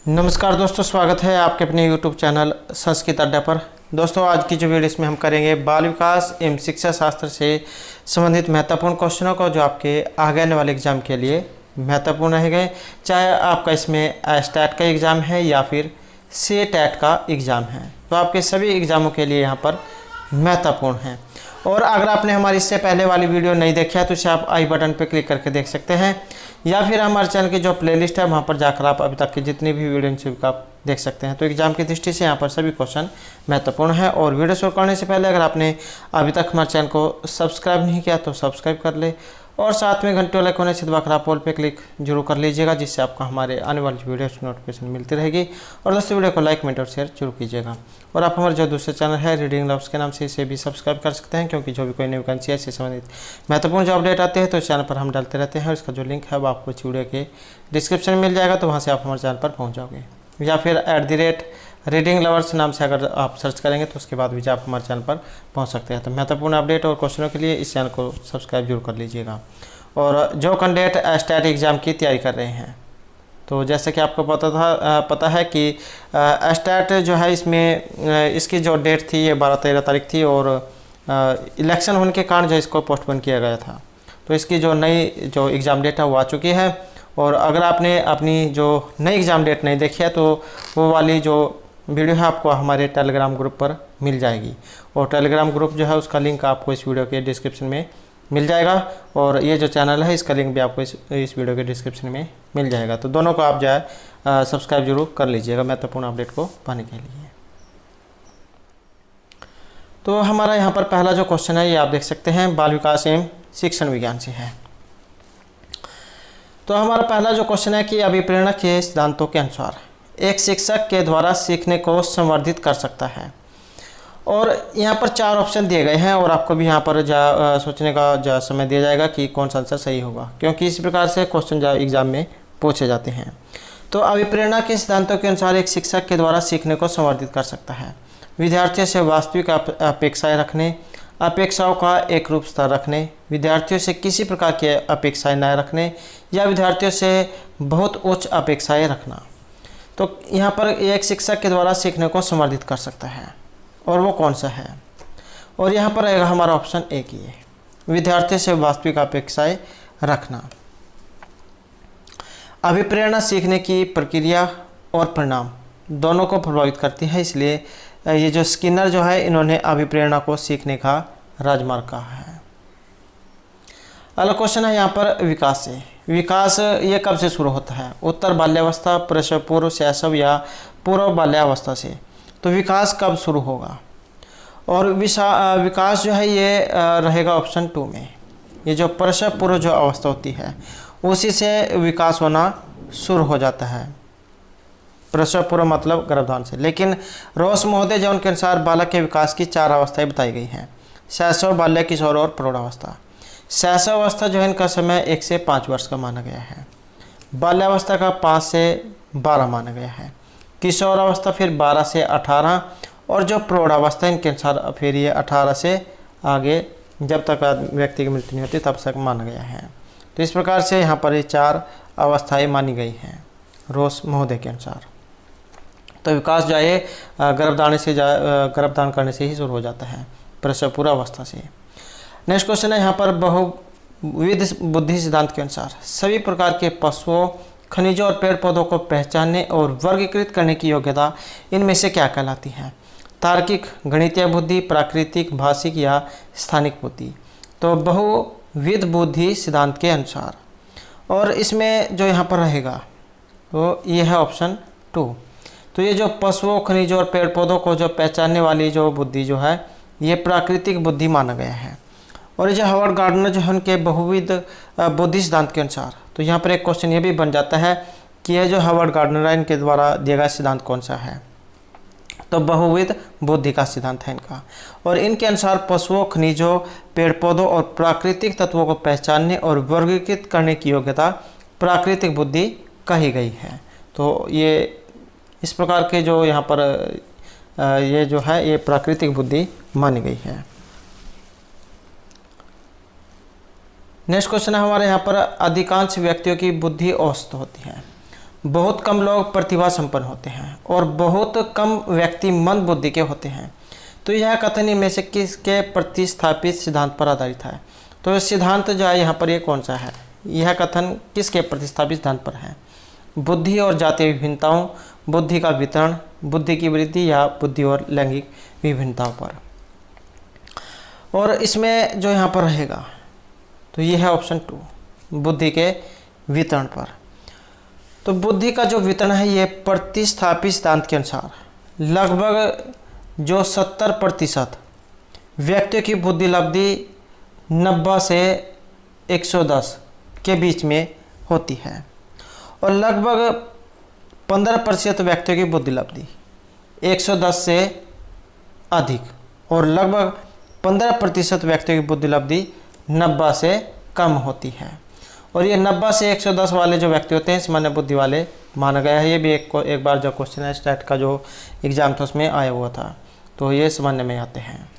नमस्कार दोस्तों, स्वागत है आपके अपने YouTube चैनल संस्कृत अड्डा पर। दोस्तों, आज की जो वीडियो इसमें हम करेंगे बाल विकास एवं शिक्षा शास्त्र से संबंधित महत्वपूर्ण क्वेश्चनों को जो आपके आगे आने वाले एग्जाम के लिए महत्वपूर्ण रहेंगे। चाहे आपका इसमें स्टैट का एग्ज़ाम है या फिर CTET का एग्ज़ाम है, तो आपके सभी एग्ज़ामों के लिए यहाँ पर महत्वपूर्ण है। और अगर आपने हमारी इससे पहले वाली वीडियो नहीं देखी है तो इसे आप आई बटन पर क्लिक करके देख सकते हैं, या फिर हमारे चैनल की जो प्लेलिस्ट है वहाँ पर जाकर आप अभी तक की जितनी भी वीडियो आप देख सकते हैं। तो एग्जाम की दृष्टि से यहाँ पर सभी क्वेश्चन महत्वपूर्ण है। और वीडियो शुरू करने से पहले अगर आपने अभी तक हमारे चैनल को सब्सक्राइब नहीं किया तो सब्सक्राइब कर ले, और साथ में घंटे वाले कोने से दबाकर आप ऑल पे क्लिक जरूर कर लीजिएगा, जिससे आपको हमारे आने वाली वीडियो की नोटिफिकेशन मिलती रहेगी। और दोस्तों, वीडियो को लाइक कमेंट और शेयर जरूर कीजिएगा। और आप हमारे जो दूसरे चैनल है रीडिंग लव्स के नाम से इसे भी सब्सक्राइब कर सकते हैं, क्योंकि जो भी कोई नई वैकेंसी है इससे संबंधित महत्वपूर्ण जो अपडेट आते हैं तो इस चैनल पर हम डालते रहते हैं। और इसका जो लिंक है वो आपको इस वीडियो के डिस्क्रिप्शन में मिल जाएगा, तो वहाँ से आप हमारे चैनल पर पहुँच जाओगे। या फिर @रीडिंग लवर्स नाम से अगर आप सर्च करेंगे तो उसके बाद भी आप हमारे चैनल पर पहुँच सकते हैं। तो महत्वपूर्ण अपडेट और क्वेश्चनों के लिए इस चैनल को सब्सक्राइब जरूर कर लीजिएगा। और जो कैंडिडेट स्टैट एग्ज़ाम की तैयारी कर रहे हैं, तो जैसे कि आपको पता है कि स्टैट जो है इसमें इसकी जो डेट थी ये 12-13 तारीख थी, और इलेक्शन होने के कारण जो इसको पोस्टपोन किया गया था। तो इसकी जो नई जो एग्ज़ाम डेट है वो आ चुकी है। और अगर आपने अपनी जो नई एग्ज़ाम डेट नहीं देखी है तो वो वाली जो वीडियो है आपको हमारे टेलीग्राम ग्रुप पर मिल जाएगी। और टेलीग्राम ग्रुप जो है उसका लिंक आपको इस वीडियो के डिस्क्रिप्शन में मिल जाएगा, और ये जो चैनल है इसका लिंक भी आपको इस वीडियो के डिस्क्रिप्शन में मिल जाएगा। तो दोनों को आप जो है सब्सक्राइब जरूर कर लीजिएगा महत्वपूर्ण अपडेट को पाने के लिए। तो हमारा यहाँ पर पहला जो क्वेश्चन है ये आप देख सकते हैं, बाल विकास एवं शिक्षण विज्ञान से है। तो हमारा पहला जो क्वेश्चन है कि अभिप्रेरणा के सिद्धांतों के अनुसार एक शिक्षक के द्वारा सीखने को संवर्धित कर सकता है। और यहाँ पर 4 ऑप्शन दिए गए हैं, और आपको भी यहाँ पर सोचने का समय दिया जाएगा कि कौन सा आंसर सही होगा, क्योंकि इस प्रकार से क्वेश्चन एग्जाम में पूछे जाते हैं। तो अभिप्रेरणा के सिद्धांतों के अनुसार एक शिक्षक के द्वारा सीखने को संवर्धित कर सकता है। विद्यार्थियों से वास्तविक अपेक्षाएं रखने, अपेक्षाओं का एक रूप स्तर रखने, विद्यार्थियों से किसी प्रकार की अपेक्षाएं न रखने, या विद्यार्थियों से बहुत उच्च अपेक्षाएं रखना। तो यहाँ पर एक शिक्षक के द्वारा सीखने को संवर्धित कर सकता है, और वो कौन सा है। और यहाँ पर आएगा हमारा ऑप्शन एक ही है, विद्यार्थी से वास्तविक अपेक्षाएं रखना। अभिप्रेरणा सीखने की प्रक्रिया और परिणाम दोनों को प्रभावित करती है, इसलिए ये जो स्किनर जो है इन्होंने अभिप्रेरणा को सीखने का राजमार्ग कहा है। अगला क्वेश्चन है यहाँ पर विकास से। विकास ये कब से शुरू होता है? उत्तर बाल्यावस्था, प्रसव पूर्व, शैशव या पूर्व बाल्यावस्था से। तो विकास कब शुरू होगा? और विकास जो है ये रहेगा ऑप्शन 2 में। ये जो प्रसव पूर्व जो अवस्था होती है उसी से विकास होना शुरू हो जाता है। प्रसव पूर्व मतलब गर्भधारण से। लेकिन रोस महोदय जो उनके अनुसार बालक के विकास की 4 अवस्थाएं बताई गई हैं: शैशव, बाल्य, किशोर और प्रौढ़ावस्था। शैशव अवस्था जो है इनका समय 1 से 5 वर्ष का माना गया है। बाल्यावस्था का 5 से 12 माना गया है। किशोर अवस्था फिर 12 से 18, और जो प्रौढ़ावस्था इनके अनुसार फिर ये 18 से आगे, जब तक व्यक्ति की मृत्यु नहीं होती तब तक माना गया है। तो इस प्रकार से यहाँ पर ये 4 अवस्थाएं मानी गई हैं रोस महोदय के अनुसार। तो विकास जो है गर्भधारण करने से ही शुरू हो जाता है, प्रसव पूर्व अवस्था से। नेक्स्ट क्वेश्चन है यहाँ पर बहुविध बुद्धि सिद्धांत के अनुसार सभी प्रकार के पशुओं, खनिजों और पेड़ पौधों को पहचानने और वर्गीकृत करने की योग्यता इनमें से क्या कहलाती है? तार्किक, गणितीय बुद्धि, प्राकृतिक, भाषिक या स्थानिक बुद्धि। तो बहुविध बुद्धि सिद्धांत के अनुसार, और इसमें जो यहाँ पर रहेगा तो ये है ऑप्शन 2। तो ये जो पशुओं, खनिजों और पेड़ पौधों को जो पहचानने वाली जो बुद्धि जो है ये प्राकृतिक बुद्धि माना गया है। और ये जो हार्वर्ड गार्डनर जो है उनके बहुविध बुद्धि सिद्धांत के अनुसार, तो यहाँ पर एक क्वेश्चन ये भी बन जाता है कि ये जो हार्वर्ड गार्डनर है इनके द्वारा दिया गया सिद्धांत कौन सा है? तो बहुविध बुद्धि का सिद्धांत है इनका। और इनके अनुसार पशुओं, खनिजों, पेड़ पौधों और प्राकृतिक तत्वों को पहचानने और वर्गीकृत करने की योग्यता प्राकृतिक बुद्धि कही गई है। तो ये इस प्रकार के जो यहाँ पर ये जो है ये प्राकृतिक बुद्धि मानी गई है। नेक्स्ट क्वेश्चन है हमारे यहाँ पर अधिकांश व्यक्तियों की बुद्धि औसत होती है। बहुत कम लोग प्रतिभा संपन्न होते हैं और बहुत कम व्यक्ति मंद बुद्धि के होते हैं। तो यह कथन इनमें से किसके प्रतिस्थापित सिद्धांत पर आधारित है? तो सिद्धांत जो है यहाँ पर ये कौन सा है? यह कथन किसके प्रतिस्थापित सिद्धांत पर है? बुद्धि और जातीय विभिन्नताओं, बुद्धि का वितरण, बुद्धि की वृद्धि या बुद्धि और लैंगिक विभिन्नताओं पर। और इसमें जो यहाँ पर रहेगा तो ये है ऑप्शन 2, बुद्धि के वितरण पर। तो बुद्धि का जो वितरण है ये प्रतिस्थापित सिद्धांत के अनुसार लगभग जो 70% व्यक्तियों की बुद्धि लब्धि 90 से 110 के बीच में होती है और लगभग 15% व्यक्तियों की बुद्धि लब्धि 110 से अधिक और लगभग 15% व्यक्तियों की बुद्धि लब्धि 90 से कम होती है। और ये 90 से 110 वाले जो व्यक्ति होते हैं सामान्य बुद्धि वाले माना गया है। ये भी एक बार जो क्वेश्चन है स्टेट का जो एग्जाम था उसमें आया हुआ था, तो ये सामान्य में आते हैं।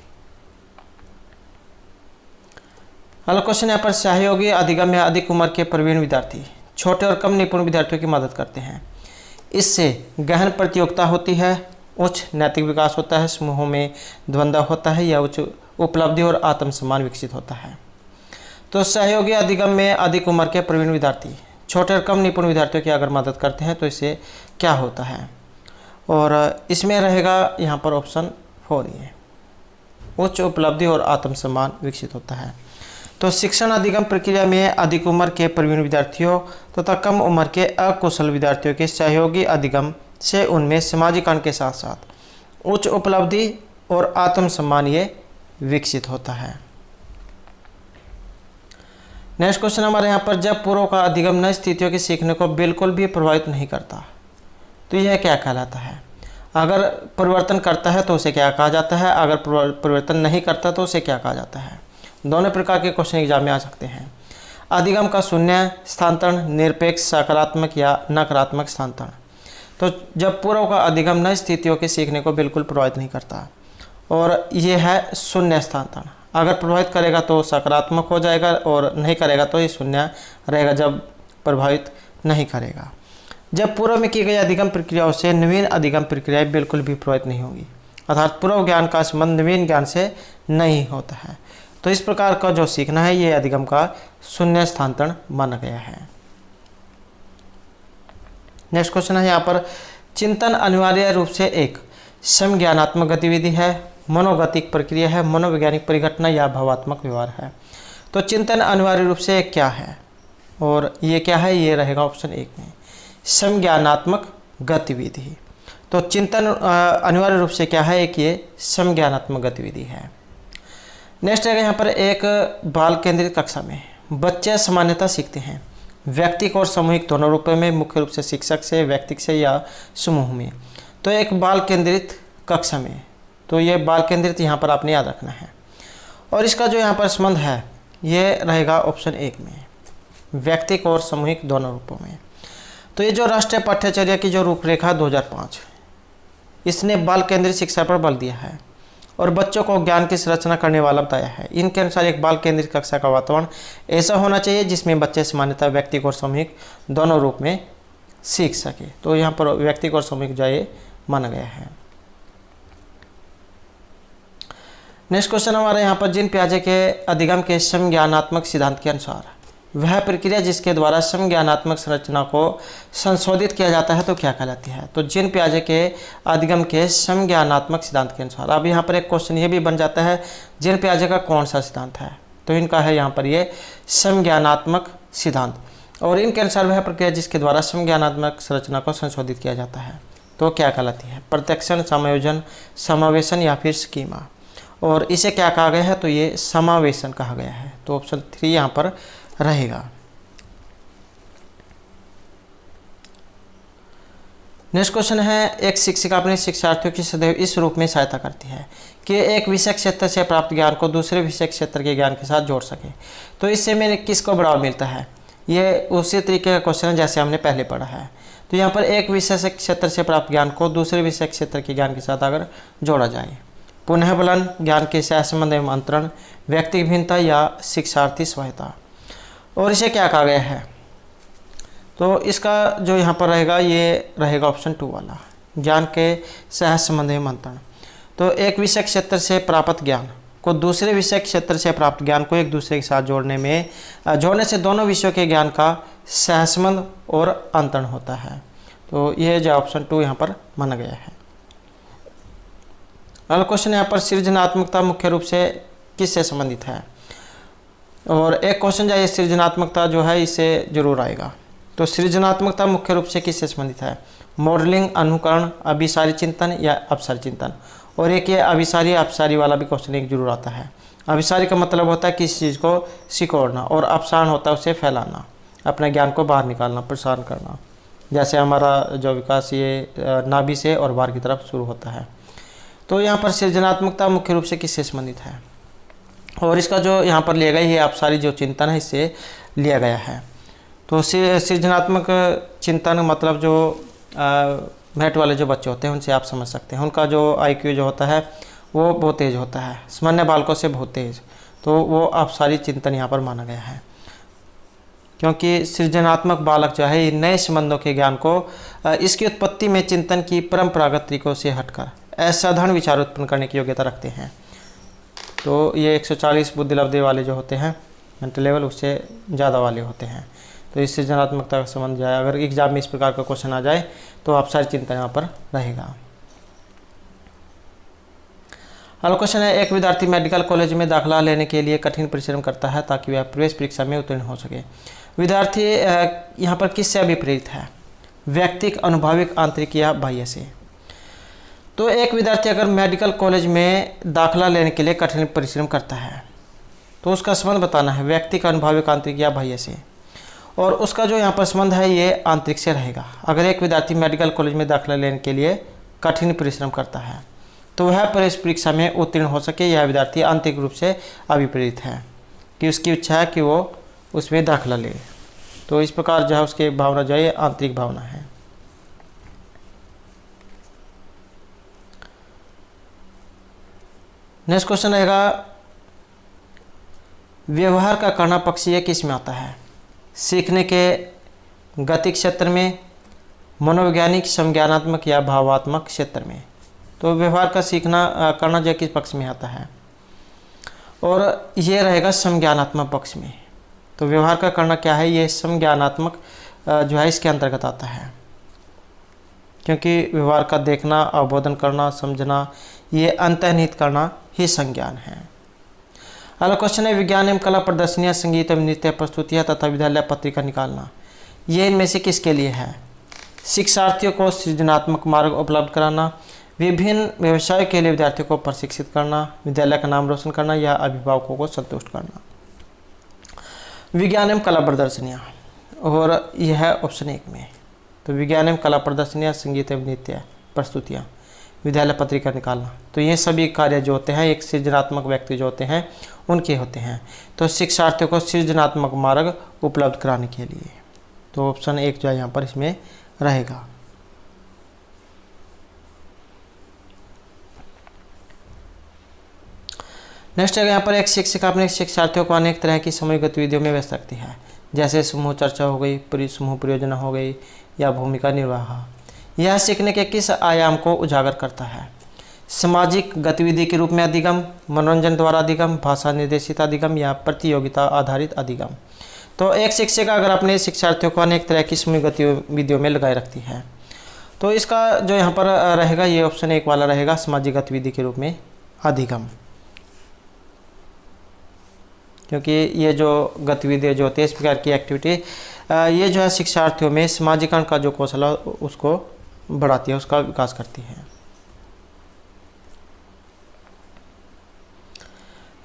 अगला क्वेश्चन यहाँ पर सहयोगी अधिगम या अधिक उम्र के प्रवीण विद्यार्थी छोटे और कम निपुण विद्यार्थियों की मदद करते हैं। इससे गहन प्रतियोगिता होती है, उच्च नैतिक विकास होता है, समूहों में द्वंद्व होता है या उच्च उपलब्धि और आत्मसम्मान विकसित होता है। तो सहयोगी अधिगम में अधिक उम्र के प्रवीण विद्यार्थी छोटे और कम निपुण विद्यार्थियों की अगर मदद करते हैं तो इससे क्या होता है? और इसमें रहेगा यहाँ पर ऑप्शन 4, ये उच्च उपलब्धि और आत्मसम्मान विकसित होता है। तो शिक्षण अधिगम प्रक्रिया में अधिक उम्र के प्रवीण विद्यार्थियों तथा कम उम्र के अकुशल विद्यार्थियों के सहयोगी अधिगम से उनमें सामाजिकरण के साथ साथ उच्च उपलब्धि और आत्मसम्मान ये विकसित होता है। नेक्स्ट क्वेश्चन हमारे यहाँ पर जब पूर्व का अधिगम नई स्थितियों की सीखने को बिल्कुल भी प्रभावित नहीं करता तो यह क्या कहलाता है? अगर परिवर्तन करता है तो उसे क्या कहा जाता है? अगर परिवर्तन नहीं करता तो उसे क्या कहा जाता है? दोनों प्रकार के क्वेश्चन एग्जाम में आ सकते हैं। अधिगम का शून्य स्थानांतरण, निरपेक्ष सकारात्मक या नकारात्मक स्थानांतरण। तो जब पूर्व का अधिगम नई स्थितियों के सीखने को बिल्कुल प्रभावित नहीं करता और ये है शून्य स्थानांतरण। अगर प्रभावित करेगा तो सकारात्मक हो जाएगा और नहीं करेगा तो ये शून्य रहेगा जब प्रभावित नहीं करेगा। जब पूर्व में की गई अधिगम प्रक्रियाओं से नवीन अधिगम प्रक्रियाएं बिल्कुल भी प्रभावित नहीं होगी, अर्थात पूर्व ज्ञान का संबंध नवीन ज्ञान से नहीं होता है। तो इस प्रकार का जो सीखना है ये अधिगम का शून्य स्थानांतरण माना गया है। नेक्स्ट क्वेश्चन है यहाँ पर चिंतन अनिवार्य रूप से एक समज्ञानात्मक गतिविधि है, मनोगतिक प्रक्रिया है, मनोवैज्ञानिक परिघटना या भावात्मक व्यवहार है। तो चिंतन अनिवार्य रूप से क्या है और ये क्या है? ये रहेगा ऑप्शन 1 में समज्ञानात्मक गतिविधि। तो चिंतन अनिवार्य रूप से क्या है? एक ये समज्ञानात्मक गतिविधि है। नेक्स्ट है यहाँ पर एक बाल केंद्रित कक्षा में बच्चे सामान्यतः सीखते हैं व्यक्तिक और सामूहिक दोनों रूपों में, मुख्य रूप से शिक्षक से, व्यक्तिक से या समूह में। तो एक बाल केंद्रित कक्षा में, तो ये बाल केंद्रित यहाँ पर आपने याद रखना है। और इसका जो यहाँ पर संबंध है ये रहेगा ऑप्शन 1 में व्यक्तिक और सामूहिक दोनों रूपों में। तो ये जो राष्ट्रीय पाठ्यचर्या की जो रूपरेखा 2005 इसने बाल केंद्रित शिक्षा पर बल दिया है और बच्चों को ज्ञान की संरचना करने वाला बताया है। इनके अनुसार एक बाल केंद्रित कक्षा का वातावरण ऐसा होना चाहिए जिसमें बच्चे सामान्यतः व्यक्तिक और सामूहिक दोनों रूप में सीख सके। तो यहाँ पर व्यक्तिक और सामूहिक जो ये माना गया है। नेक्स्ट क्वेश्चन हमारे यहाँ पर जिन पियाजे के अधिगम के समज्ञानात्मक सिद्धांत के अनुसार वह प्रक्रिया जिसके द्वारा समज्ञानात्मक संरचना को संशोधित किया जाता है तो क्या कहलाती है? तो जिन पियाजे के अधिगम के समज्ञानात्मक सिद्धांत के अनुसार। अब यहाँ पर एक क्वेश्चन ये भी बन जाता है जिन पियाजे का कौन सा सिद्धांत है? तो इनका है यहाँ पर ये समज्ञानात्मक सिद्धांत। और इनके अनुसार वह प्रक्रिया जिसके द्वारा समज्ञानात्मक संरचना को संशोधित किया जाता है तो क्या कहलाती है? प्रत्यक्षण, समायोजन, समावेशन या फिर स्कीमा। और इसे क्या कहा गया है? तो ये समावेशन कहा गया है। तो ऑप्शन 3 यहाँ पर रहेगा। नेक्स्ट क्वेश्चन है एक शिक्षिका अपने शिक्षार्थियों की सदैव इस रूप में सहायता करती है कि एक विषय क्षेत्र से प्राप्त ज्ञान को दूसरे विषय क्षेत्र के ज्ञान के साथ जोड़ सके। तो इससे मेरे किसको बढ़ावा मिलता है? ये उसी तरीके का क्वेश्चन है जैसे हमने पहले पढ़ा है। तो यहाँ पर एक विषय क्षेत्र से प्राप्त ज्ञान को दूसरे विषय क्षेत्र के ज्ञान के साथ अगर जोड़ा जाए, पुनः बलन, ज्ञान के सहसंबंध एवं अंतरण, व्यक्तिगत भिन्नता या शिक्षार्थी स्वायत्ता। और इसे क्या कहा गया है? तो इसका जो यहाँ पर रहेगा ये रहेगा ऑप्शन 2 वाला, ज्ञान के सहज संबंध में मंथन। तो एक विषय क्षेत्र से प्राप्त ज्ञान को दूसरे विषय क्षेत्र से प्राप्त ज्ञान को एक दूसरे के साथ जोड़ने से दोनों विषयों के ज्ञान का सहज संबंध और अंतरण होता है। तो यह जो ऑप्शन 2 यहाँ पर माना गया है। अगला क्वेश्चन यहाँ पर सृजनात्मकता मुख्य रूप से किससे संबंधित है, और एक क्वेश्चन जो है सृजनात्मकता जो है इससे जरूर आएगा। तो सृजनात्मकता मुख्य रूप से किससे संबंधित है, मॉडलिंग, अनुकरण, अभिसारी चिंतन या अपसारी चिंतन। और एक ये अभिसारी अपसारी वाला भी क्वेश्चन एक जरूर आता है। अभिसारी का मतलब होता है किसी चीज़ को सिकोड़ना, और अपसारण होता है उसे फैलाना, अपने ज्ञान को बाहर निकालना, प्रसारण करना। जैसे हमारा जो विकास ये नाभि से और बाहर की तरफ शुरू होता है। तो यहाँ पर सृजनात्मकता मुख्य रूप से किससे संबंधित है, और इसका जो यहाँ पर लिया गया ये अपसारी जो चिंतन है इससे लिया गया है। तो सृजनात्मक चिंतन मतलब जो मैट वाले जो बच्चे होते हैं उनसे आप समझ सकते हैं, उनका जो IQ जो होता है वो बहुत तेज़ होता है, सामान्य बालकों से बहुत तेज़। तो वो अपसारी चिंतन यहाँ पर माना गया है, क्योंकि सृजनात्मक बालक जो है नए संबंधों के ज्ञान को इसकी उत्पत्ति में चिंतन की परंपरागत तरीकों से हटकर असाधारण विचार उत्पन्न करने की योग्यता रखते हैं। तो ये 140 बुद्धि लब्धि वाले जो होते हैं मेंटल लेवल उससे ज़्यादा वाले होते हैं। तो इससे सृजनात्मकता का संबंध जाए, अगर एग्जाम में इस प्रकार का क्वेश्चन आ जाए तो अपसारी चिंतन यहाँ पर रहेगा। अगला क्वेश्चन है, एक विद्यार्थी मेडिकल कॉलेज में दाखिला लेने के लिए कठिन परिश्रम करता है ताकि वह प्रवेश परीक्षा में उत्तीर्ण हो सके। विद्यार्थी यहाँ पर किससे अभिप्रेरित है, व्यक्तिक, अनुभविक, आंतरिक या बाह्य से। तो एक विद्यार्थी अगर मेडिकल कॉलेज में दाखिला लेने के लिए कठिन परिश्रम करता है तो उसका संबंध बताना है व्यक्तिक, अनुभविक, आंतरिक या बाह्य से, और उसका जो यहाँ पर संबंध है ये आंतरिक से रहेगा। अगर एक विद्यार्थी मेडिकल कॉलेज में दाखिला लेने के लिए कठिन परिश्रम करता है तो वह प्रवेश परीक्षा में उत्तीर्ण हो सके, यह विद्यार्थी आंतरिक रूप से अभिप्रेरित है कि उसकी इच्छा है कि वो उसमें दाखिला ले। तो इस प्रकार जो है उसकी भावना जो है आंतरिक भावना है। नेक्स्ट क्वेश्चन रहेगा, व्यवहार का करना पक्ष ये किस में आता है, सीखने के गति क्षेत्र में, मनोवैज्ञानिक, संज्ञानात्मक या भावात्मक क्षेत्र में। तो व्यवहार का सीखना करना जो किस पक्ष में आता है, और ये रहेगा संज्ञानात्मक पक्ष में। तो व्यवहार का करना क्या है, ये संज्ञानात्मक जो है इसके अंतर्गत आता है, क्योंकि व्यवहार का देखना, अवबोधन करना, समझना, ये अंतर्निहित करना ही संज्ञान है। अगला क्वेश्चन है, विज्ञान एवं कला प्रदर्शनियाँ, संगीत एवं नृत्य प्रस्तुतियाँ तथा विद्यालय पत्रिका निकालना, ये इनमें से किसके लिए है, शिक्षार्थियों को सृजनात्मक मार्ग उपलब्ध कराना, विभिन्न व्यवसायों के लिए विद्यार्थियों को प्रशिक्षित करना, विद्यालय का नाम रोशन करना या अभिभावकों को संतुष्ट करना। विज्ञान एवं कला प्रदर्शनियाँ, और यह है ऑप्शन 1 में। तो विज्ञान एवं कला प्रदर्शनियाँ, संगीत एवं नृत्य प्रस्तुतियाँ, विद्यालय पत्रिका निकालना, तो ये सभी कार्य जो होते हैं एक सृजनात्मक व्यक्ति जो होते हैं उनके होते हैं। तो शिक्षार्थियों को सृजनात्मक मार्ग उपलब्ध कराने के लिए, तो ऑप्शन 1 जो है यहाँ पर इसमें रहेगा। नेक्स्ट है, यहाँ पर एक शिक्षिका अपने शिक्षार्थियों को अनेक तरह की समूह गतिविधियों में व्यस्त रखती है, जैसे समूह चर्चा हो गई, समूह परियोजना हो गई या भूमिका निर्वाह। यह सीखने के किस आयाम को उजागर करता है, सामाजिक गतिविधि के रूप में अधिगम, मनोरंजन द्वारा अधिगम, भाषा निर्देशित अधिगम या प्रतियोगिता आधारित अधिगम। तो एक शिक्षिका अगर अपने शिक्षार्थियों को अनेक तरह की समूह गतिविधियों में लगाए रखती है, तो इसका जो यहाँ पर रहेगा ये ऑप्शन 1 वाला रहेगा, सामाजिक गतिविधि के रूप में अधिगम। क्योंकि ये जो गतिविधि जो होती है इस प्रकार की एक्टिविटी ये जो है शिक्षार्थियों में सामाजिकरण का जो कौशल है उसको बढ़ाती है, उसका विकास करती है।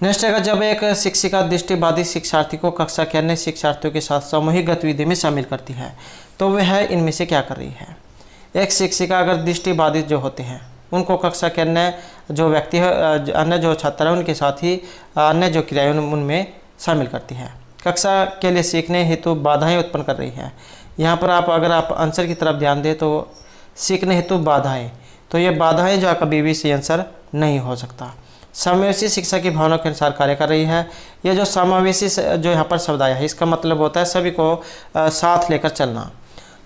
नेक्स्ट है, जब एक शिक्षिका दृष्टिबाधित शिक्षार्थी को कक्षा के अन्य शिक्षार्थियों के साथ सामूहिक गतिविधि में शामिल करती है, तो वह इनमें से क्या कर रही है। एक शिक्षिका अगर दृष्टिबाधित जो होते हैं उनको कक्षा के अन्य जो व्यक्ति है, अन्य जो छात्र हैं उनके साथ ही अन्य जो क्रियाएं उनमें शामिल करती है, कक्षा के लिए सीखने हेतु बाधाएं उत्पन्न कर रही है। यहाँ पर अगर आप आंसर की तरफ ध्यान दें तो सीखने हेतु बाधाएं, तो ये बाधाएं जो कभी भी सही आंसर नहीं हो सकता। समावेशी शिक्षा की भावना के अनुसार कार्य कर रही है। ये जो समावेशी जो यहाँ पर शब्द आया है, इसका मतलब होता है सभी को साथ लेकर चलना।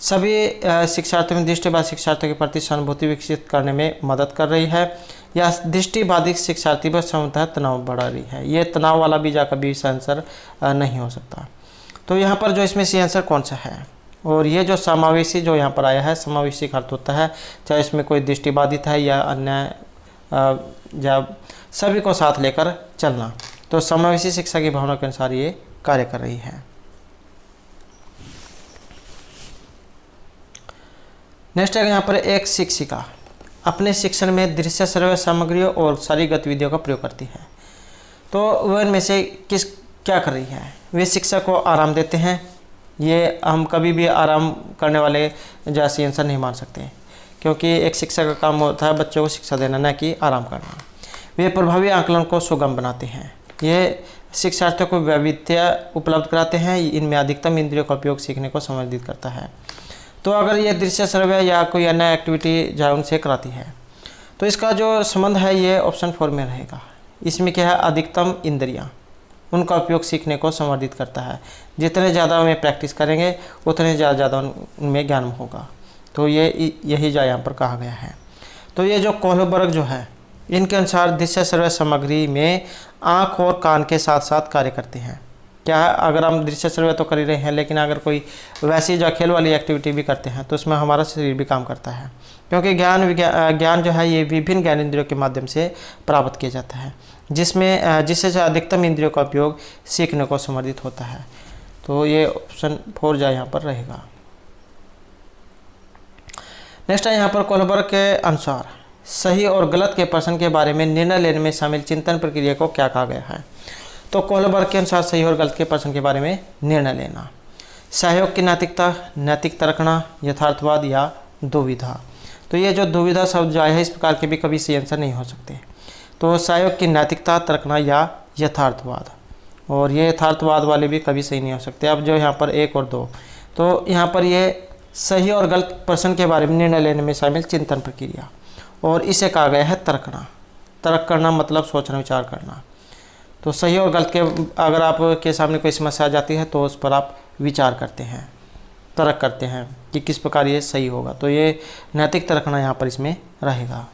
सभी शिक्षार्थियों में दृष्टिबाधित शिक्षार्थियों के प्रति सहानुभूति विकसित करने में मदद कर रही है। या दृष्टिबाधित शिक्षार्थी पर समझता तनाव बढ़ा रही है। ये तनाव वाला भी जा कभी इसका आंसर नहीं हो सकता। तो यहाँ पर जो इसमें सी आंसर कौन सा है, और ये जो समावेशी जो यहाँ पर आया है, समावेशी का अर्थ होता है चाहे इसमें कोई दृष्टिबाधित है या अन्य या सभी को साथ लेकर चलना। तो समावेशी शिक्षा की भावना के अनुसार ये कार्य कर रही है। नेक्स्ट है यहाँ पर एक शिक्षिका अपने शिक्षण में दृश्य श्रव्य सामग्रियों और सारी गतिविधियों का प्रयोग करती है। तो वह इनमें से क्या कर रही है? वे शिक्षक को आराम देते हैं। ये हम कभी भी आराम करने वाले जैसे आंसर नहीं मान सकते, क्योंकि एक शिक्षक का काम होता है बच्चों को शिक्षा देना, न कि आराम करना। वे प्रभावी आकलन को सुगम बनाते हैं। ये शिक्षार्थियों को वैविध्यता उपलब्ध कराते हैं। इनमें अधिकतम इंद्रियों का उपयोग सीखने को संवर्धित करता है। तो अगर ये दृश्य श्रव्य या कोई अन्य एक्टिविटी जो उनसे कराती है, तो इसका जो संबंध है ये ऑप्शन 4 में रहेगा। इसमें क्या है? अधिकतम इंद्रियां, उनका उपयोग सीखने को संवर्धित करता है। जितने ज़्यादा वे प्रैक्टिस करेंगे उतने ज़्यादा उनमें ज्ञान होगा। तो यही जो यहाँ पर कहा गया है। तो ये जो कोहलबर्ग जो है, इनके अनुसार दृश्य श्रव्य सामग्री में आँख और कान के साथ साथ कार्य करते हैं। क्या है? अगर हम दृश्य श्रव्य तो कर ही रहे हैं, लेकिन अगर कोई वैसी जो खेल वाली एक्टिविटी भी करते हैं तो उसमें हमारा शरीर भी काम करता है, क्योंकि ज्ञान जो है ये विभिन्न ज्ञान इंद्रियों के माध्यम से प्राप्त किया जाता है, जिससे जो अधिकतम इंद्रियों का उपयोग सीखने को समर्थित होता है। तो ये ऑप्शन 4 जो यहाँ पर रहेगा। नेक्स्ट है यहाँ पर कोहलबर्ग के अनुसार सही और गलत के प्रश्न के बारे में निर्णय लेने में शामिल चिंतन प्रक्रिया को क्या कहा गया है? तो कोहलबर्ग के अनुसार सही और गलत के प्रश्न के बारे में निर्णय लेना, सहयोग की नैतिकता, नैतिक तर्कना, यथार्थवाद या दुविधा। तो ये जो दुविधा शब्द जो आया है, इस प्रकार के भी कभी सही आंसर नहीं हो सकते। तो सहयोग की नैतिकता, तर्कना या यथार्थवाद, और ये यथार्थवाद वाले भी कभी सही नहीं हो सकते। अब जो यहाँ पर 1 और 2, तो यहाँ पर ये सही और गलत प्रश्न के बारे में निर्णय लेने में शामिल चिंतन प्रक्रिया, और इसे कहा गया है तर्कना। तर्क करना मतलब सोचना, विचार करना। तो सही और गलत के अगर आपके सामने कोई समस्या आ जाती है तो उस पर आप विचार करते हैं, तर्क करते हैं कि किस प्रकार ये सही होगा। तो ये नैतिक तर्कना यहाँ पर इसमें रहेगा।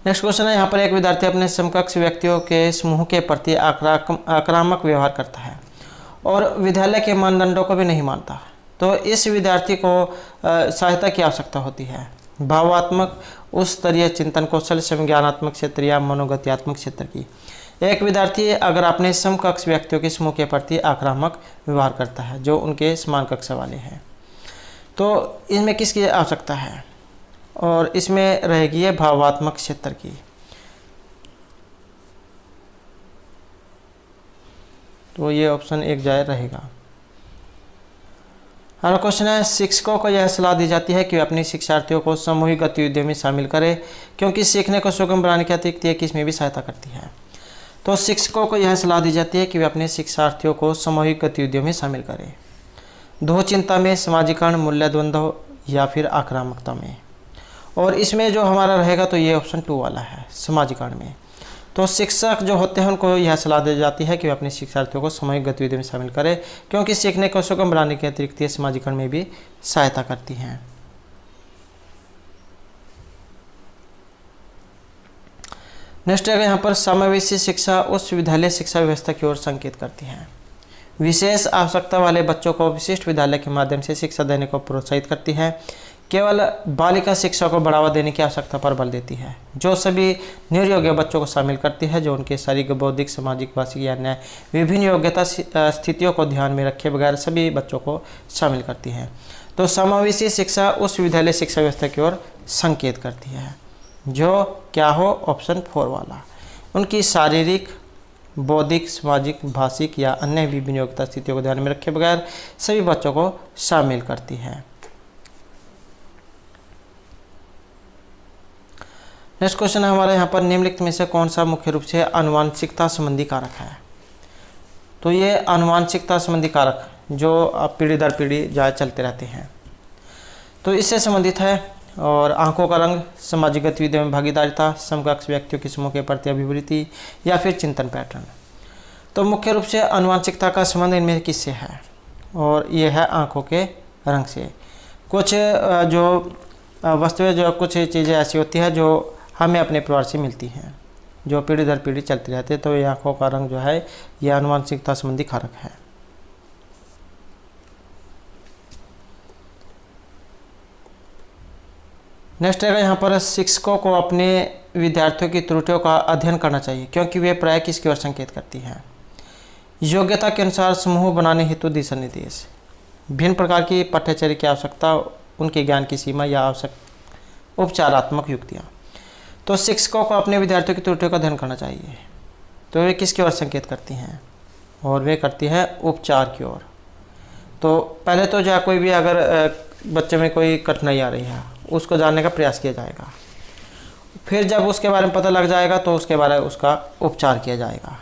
नेक्स्ट क्वेश्चन है यहाँ पर एक विद्यार्थी अपने समकक्ष व्यक्तियों के समूह के प्रति आक्रामक व्यवहार करता है और विद्यालय के मानदंडों को भी नहीं मानता। तो इस विद्यार्थी को सहायता की आवश्यकता होती है। भावात्मक, उच्च स्तरीय चिंतन कौशल, संज्ञानात्मक क्षेत्र या मनोगत्यात्मक क्षेत्र की। एक विद्यार्थी अगर अपने समकक्ष व्यक्तियों के समूह के प्रति आक्रामक व्यवहार करता है जो उनके समान कक्षा वाले हैं, तो इसमें किसकी आवश्यकता है? और इसमें रहेगी ये भावात्मक क्षेत्र की। तो ये ऑप्शन 1 जाए रहेगा। अगला क्वेश्चन है शिक्षकों को यह सलाह दी जाती है कि वे अपने शिक्षार्थियों को सामूहिक गतिविधियों में शामिल करें, क्योंकि सीखने को सुगम बनाने के अतिरिक्त ये किसमें भी सहायता करती है। तो शिक्षकों को यह सलाह दी जाती है कि वे अपने शिक्षार्थियों को सामूहिक गतिविधियों में शामिल करें। दो चिंता में, समाजीकरण, मूल्य द्वंद्व या फिर आक्रामकता में। और इसमें जो हमारा रहेगा तो ये ऑप्शन 2 वाला है, समाजीकरण में। तो शिक्षक जो होते हैं उनको यह सलाह दी जाती है कि वे अपने शिक्षार्थियों को सामूहिक गतिविधियों में शामिल करें, क्योंकि सीखने को सुगम बनाने के अतिरिक्त ये समाजीकरण में भी सहायता करती हैं। नेक्स्ट है यहाँ पर समावेशी शिक्षा उच्च विद्यालय शिक्षा व्यवस्था की ओर संकेत करती है। विशेष आवश्यकता वाले बच्चों को विशिष्ट विद्यालय के माध्यम से शिक्षा देने को प्रोत्साहित करती है। केवल बालिका शिक्षा को बढ़ावा देने की आवश्यकता पर बल देती है, जो सभी निर्योग्य बच्चों को शामिल करती है, जो उनके शारीरिक, बौद्धिक, सामाजिक, भाषिक या अन्य विभिन्न योग्यता स्थितियों को ध्यान में रखे बगैर सभी बच्चों को शामिल करती है। तो समावेशी शिक्षा उस विद्यालय शिक्षा व्यवस्था की ओर संकेत करती है, जो क्या हो? ऑप्शन 4 वाला। उनकी शारीरिक, बौद्धिक, सामाजिक, भाषिक या अन्य विभिन्न योग्यता स्थितियों को ध्यान में रखे बगैर सभी बच्चों को शामिल करती है। नेक्स्ट क्वेश्चन है हमारे यहाँ पर निम्नलिखित में से कौन सा मुख्य रूप से आनुवांशिकता संबंधी कारक है? तो ये आनुवांशिकता संबंधी कारक जो पीढ़ी दर पीढ़ी जाए चलते रहते हैं, तो इससे संबंधित है और आंखों का रंग सामाजिक गतिविधियों में भागीदारिता, समकक्ष व्यक्तियों के समूह के प्रति अभिवृत्ति या फिर चिंतन पैटर्न। तो मुख्य रूप से आनुवंशिकता का संबंध इनमें किससे है, और ये है आंखों के रंग से। कुछ जो वस्तुएं, जो कुछ चीज़ें ऐसी होती है जो हमें अपने परिवार से मिलती हैं, जो पीढ़ी दर पीढ़ी चलती रहती है, तो ये आंखों का रंग जो है यह आनुवंशिकता संबंधी कारक है। नेक्स्ट है यहाँ पर शिक्षकों को अपने विद्यार्थियों की त्रुटियों का अध्ययन करना चाहिए, क्योंकि वे प्राय किसकी ओर संकेत करती हैं। योग्यता के अनुसार समूह बनाने हेतु दिशा निर्देश, भिन्न प्रकार की पाठ्यचर्या की आवश्यकता, उनके ज्ञान की सीमा या आवश्यक उपचारात्मक युक्तियाँ। तो शिक्षकों को अपने विद्यार्थियों की त्रुटियों का अध्ययन करना चाहिए। तो वे किसकी ओर संकेत करती हैं, और वे करती हैं उपचार की ओर। तो पहले तो जो कोई भी अगर बच्चे में कोई कठिनाई आ रही है, उसको जानने का प्रयास किया जाएगा, फिर जब उसके बारे में पता लग जाएगा तो उसके बारे में उसका उपचार किया जाएगा।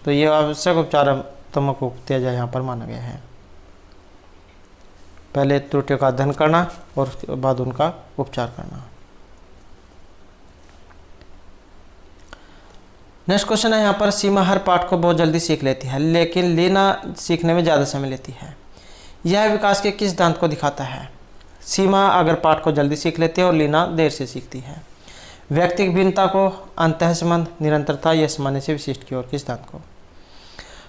तो ये आवश्यक उपचारात्मक युक्तियाँ यहाँ पर माना गया है। पहले त्रुटियों का अध्ययन करना और उसके बाद उनका उपचार करना। नेक्स्ट क्वेश्चन है यहाँ पर, सीमा हर पाठ को बहुत जल्दी सीख लेती है, लेकिन लीना सीखने में ज़्यादा समय लेती है। यह विकास के किस सिद्धांत को दिखाता है? सीमा अगर पाठ को जल्दी सीख लेती है और लीना देर से सीखती है। व्यक्तिगत भिन्नता को, अंतः संबंध, निरंतरता या सामान्य से विशिष्ट की ओर, किस सिद्धांत को?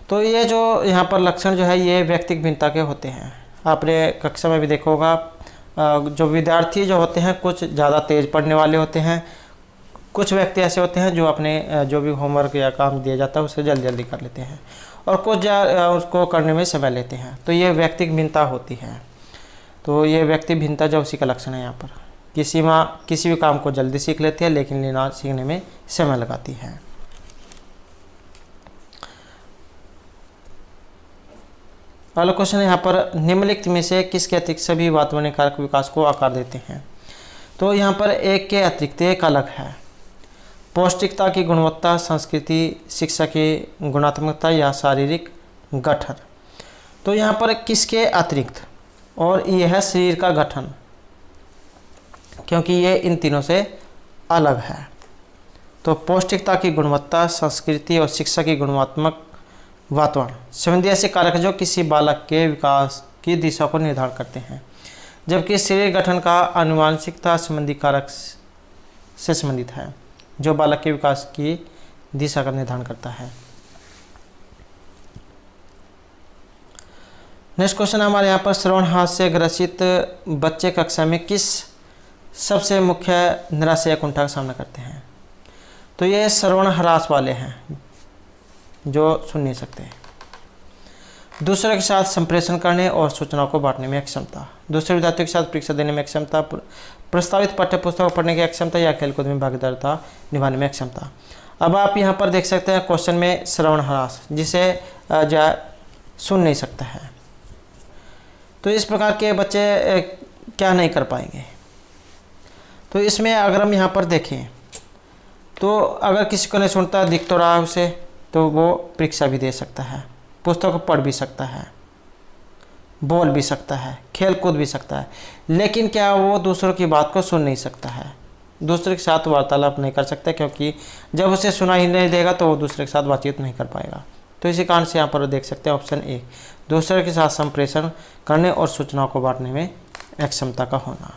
तो ये जो यहाँ पर लक्षण जो है ये व्यक्तिगत भिन्नता के होते हैं। आपने कक्षा में भी देखा होगा, जो विद्यार्थी जो होते हैं कुछ ज़्यादा तेज़ पढ़ने वाले होते हैं, कुछ व्यक्ति ऐसे होते हैं जो अपने जो भी होमवर्क या काम दिया जाता है उसे जल्दी जल्दी कर लेते हैं, और कुछ उसको करने में समय लेते हैं। तो ये व्यक्तिगत भिन्नता होती है। तो ये व्यक्तिगत भिन्नता जो उसी का लक्षण है यहाँ पर, कि सीमा किसी भी काम को जल्दी सीख लेती है लेकिन लीना सीखने में समय लगाती है। अगला क्वेश्चन है यहाँ पर, निम्नलिखित में से किसके अतिरिक्त सभी वातावरणीय कारक विकास को आकार देते हैं? तो यहाँ पर एक के अतिरिक्त एक अलग है। पौष्टिकता की गुणवत्ता, संस्कृति, शिक्षा की गुणात्मकता या शारीरिक गठन। तो यहाँ पर किसके अतिरिक्त, और यह है शरीर का गठन, क्योंकि ये इन तीनों से अलग है। तो पौष्टिकता की गुणवत्ता, संस्कृति और शिक्षा की गुणात्मक वातावरण संबंधी ऐसे कारक जो किसी बालक के विकास की दिशा को निर्धारण करते हैं, जबकि शरीर गठन का आनुवंशिकता संबंधी कारक से संबंधित है, जो बालक के विकास की दिशा का निर्धारण करता है। नेक्स्ट क्वेश्चन हमारे यहाँ पर, श्रवण हास से ग्रसित बच्चे कक्षा में किस सबसे मुख्य निराशा या कुंठा का सामना करते हैं? तो ये श्रवण ह्रास वाले हैं जो सुन नहीं सकते। दूसरे के साथ संप्रेषण करने और सूचनाओं को बांटने में अक्षमता, दूसरे विद्यार्थियों के साथ परीक्षा देने में अक्षमता, प्रस्तावित पाठ्यपुस्तक पढ़ने की अक्षमता या खेलकूद में भागीदारिता निभाने में अक्षमता। अब आप यहाँ पर देख सकते हैं क्वेश्चन में श्रवण ह्रास, जिसे जो सुन नहीं सकता है। तो इस प्रकार के बच्चे क्या नहीं कर पाएंगे? तो इसमें अगर हम यहाँ पर देखें तो अगर किसी को नहीं सुनता, दिख तो रहा है उसे, तो वो परीक्षा भी दे सकता है, पुस्तक पढ़ भी सकता है, बोल भी सकता है, खेल कूद भी सकता है, लेकिन क्या वो दूसरों की बात को सुन नहीं सकता है, दूसरे के साथ वार्तालाप नहीं कर सकता, क्योंकि जब उसे सुना ही नहीं देगा तो वो दूसरे के साथ बातचीत नहीं कर पाएगा। तो इसी कारण से यहाँ पर देख सकते हैं ऑप्शन ए, दूसरे के साथ संप्रेषण करने और सूचनाओं को बांटने में अक्षमता का होना।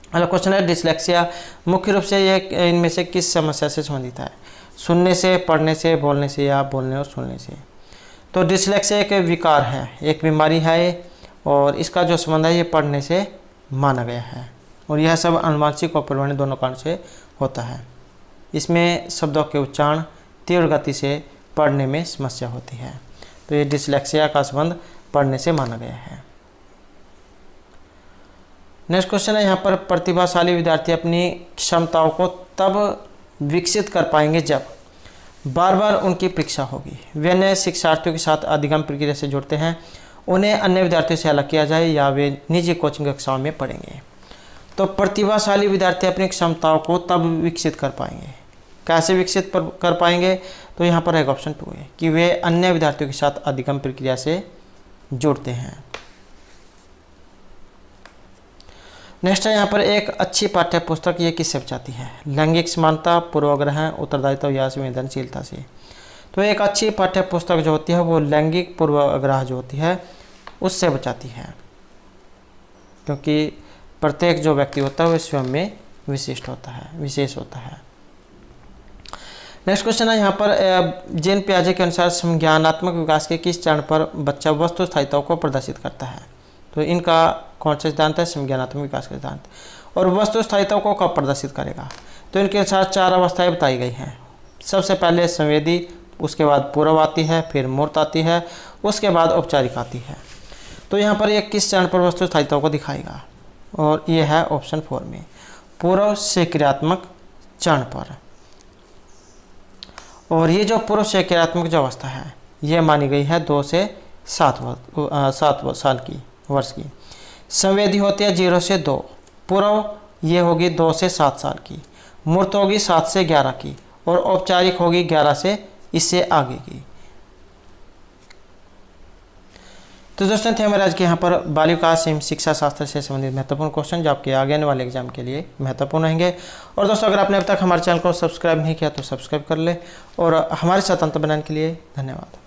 अगला क्वेश्चन है, डिसलेक्सिया मुख्य रूप से ये इनमें से किस समस्या से संबंधित है? सुनने से, पढ़ने से, बोलने से या बोलने और सुनने से? तो डिसलेक्सिया एक विकार है, एक बीमारी है, और इसका जो संबंध है ये पढ़ने से माना गया है, और यह सब आनुवंशिक और परिवर्तन दोनों कारण से होता है। इसमें शब्दों के उच्चारण तीव्र गति से पढ़ने में समस्या होती है। तो ये डिसलेक्सिया का संबंध पढ़ने से माना गया है। नेक्स्ट क्वेश्चन है यहाँ पर, प्रतिभाशाली विद्यार्थी अपनी क्षमताओं को तब विकसित कर पाएंगे जब बार बार उनकी परीक्षा होगी, वे नए शिक्षार्थियों के साथ अधिगम प्रक्रिया से जुड़ते हैं, उन्हें अन्य विद्यार्थियों से अलग किया जाए, या वे निजी कोचिंग कक्षाओं में पढ़ेंगे। तो प्रतिभाशाली विद्यार्थी अपनी क्षमताओं को तब विकसित कर पाएंगे, कैसे विकसित कर पाएंगे? तो यहाँ पर एक ऑप्शन 2 है कि वे अन्य विद्यार्थियों के साथ अधिगम प्रक्रिया से जुड़ते हैं। नेक्स्ट है यहाँ पर एक अच्छी पाठ्य पुस्तक ये किससे बचाती है? लैंगिक समानता, पूर्वाग्रह, उत्तरदायित्व या संवेदनशीलता से। तो एक अच्छी पाठ्य पुस्तक जो होती है वो लैंगिक पूर्वाग्रह जो होती है उससे बचाती है, क्योंकि प्रत्येक जो व्यक्ति होता है वो स्वयं में विशिष्ट होता है, विशेष होता है। नेक्स्ट क्वेश्चन है यहाँ पर जेन पियाजे के अनुसार संज्ञानात्मक विकास के किस चरण पर बच्चा वस्तु स्थायित्व को प्रदर्शित करता है? तो इनका कौन सा सिद्धांत है? संज्ञानात्मक विकास का सिद्धांत। और वस्तु स्थायित्व को कब प्रदर्शित करेगा? तो इनके अनुसार 4 अवस्थाएं बताई गई हैं। सबसे पहले संवेदी, उसके बाद पूर्व आती है, फिर मूर्त आती है, उसके बाद औपचारिक आती है। तो यहाँ पर ये किस चरण पर वस्तु स्थायित्व को दिखाएगा? और ये है ऑप्शन 4 में, पूर्व से क्रियात्मक चरण पर। और ये जो पूर्व से क्रियात्मक जो अवस्था है ये मानी गई है 2 से 7 साल की, वर्ष की। संवेदी होती है 0 से 2, पूर्व ये होगी 2 से 7 साल की, मूर्त होगी 7 से 11 की, और औपचारिक होगी 11 से इससे आगे की। तो दोस्तों थे हमारे आज के यहाँ पर बाल विकास एवं शिक्षा शास्त्र से संबंधित महत्वपूर्ण क्वेश्चन जो आपके आगे आने वाले एग्जाम के लिए महत्वपूर्ण रहेंगे। और दोस्तों अगर आपने अब तक हमारे चैनल को सब्सक्राइब नहीं किया तो सब्सक्राइब कर ले, और हमारे साथ अंत बनाने के लिए धन्यवाद।